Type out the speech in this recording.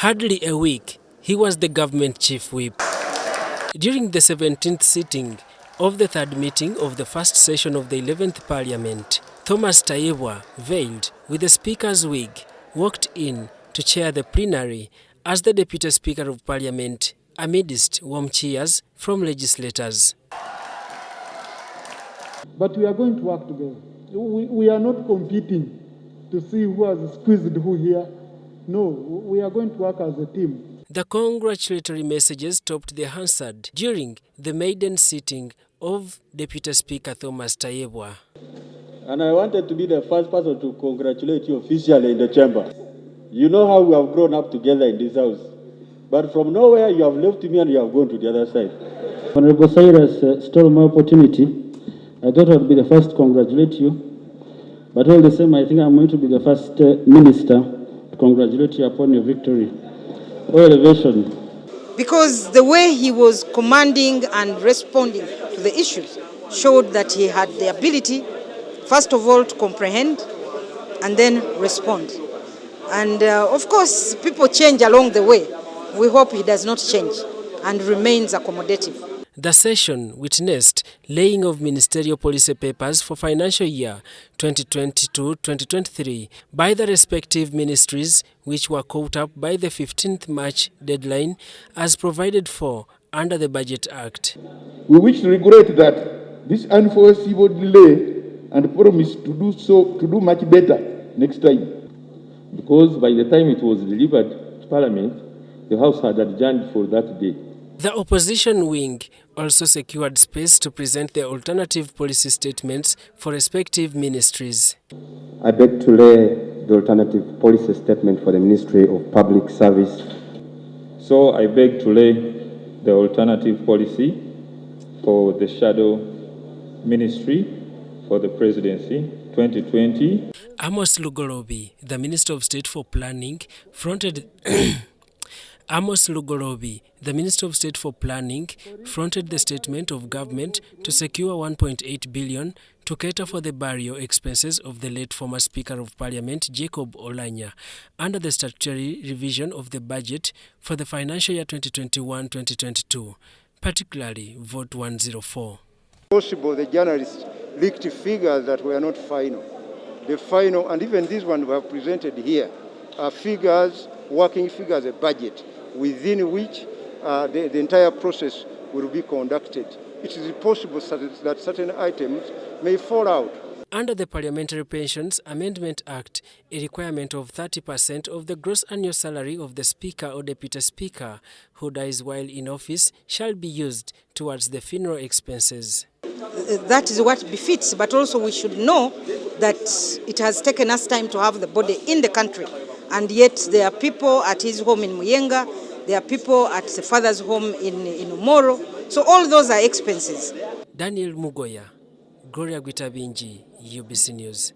Hardly a week, he was the government chief whip. During the 17th sitting of the third meeting of the first session of the 11th Parliament, Thomas Tayebwa, veiled with the Speaker's wig, walked in to chair the plenary as the Deputy Speaker of Parliament amidst warm cheers from legislators. But we are going to work together. We are not competing to see who has squeezed who here. No, we are going to work as a team. The congratulatory messages topped the Hansard during the maiden sitting of Deputy Speaker Thomas Tayebwa. And I wanted to be the first person to congratulate you officially in the chamber. You know how we have grown up together in this house. But from nowhere you have left me and you have gone to the other side. Honorable Cyrus stole my opportunity. I thought I would be the first to congratulate you. But all the same, I think I'm going to be the first minister to congratulate you upon your victory or elevation. Because the way he was commanding and responding to the issues showed that he had the ability, first of all, to comprehend and then respond. And of course, people change along the way. We hope he does not change and remains accommodative. The session witnessed laying of ministerial policy papers for financial year 2022-2023 by the respective ministries, which were caught up by the 15th March deadline as provided for under the Budget Act. We wish to regret that this unforeseeable delay and promise to do much better next time. Because by the time it was delivered to Parliament, the House had adjourned for that day. The opposition wing also secured space to present their alternative policy statements for respective ministries. I beg to lay the alternative policy statement for the Ministry of Public Service. So I beg to lay the alternative policy for the shadow ministry for the presidency 2020. Amos Lugoloobi, the Minister of State for Planning, fronted Amos Lugoloobi, the Minister of State for Planning, fronted the statement of government to secure 1.8 billion to cater for the burial expenses of the late former Speaker of Parliament Jacob Oulanya under the statutory revision of the budget for the financial year 2021-2022, particularly Vote 104. Possible the journalists leaked figures that were not final. The final, and even this one we have presented here, are figures, working figures, a budget, within which the entire process will be conducted. It is possible that certain items may fall out. Under the Parliamentary Pensions Amendment Act, a requirement of 30% of the gross annual salary of the Speaker or Deputy Speaker who dies while in office shall be used towards the funeral expenses. That is what befits, but also we should know that it has taken us time to have the body in the country. And yet there are people at his home in Muyenga, there are people at the father's home in Umoro. So all those are expenses. Daniel Mugoya, Gloria Gwitabinji, UBC News.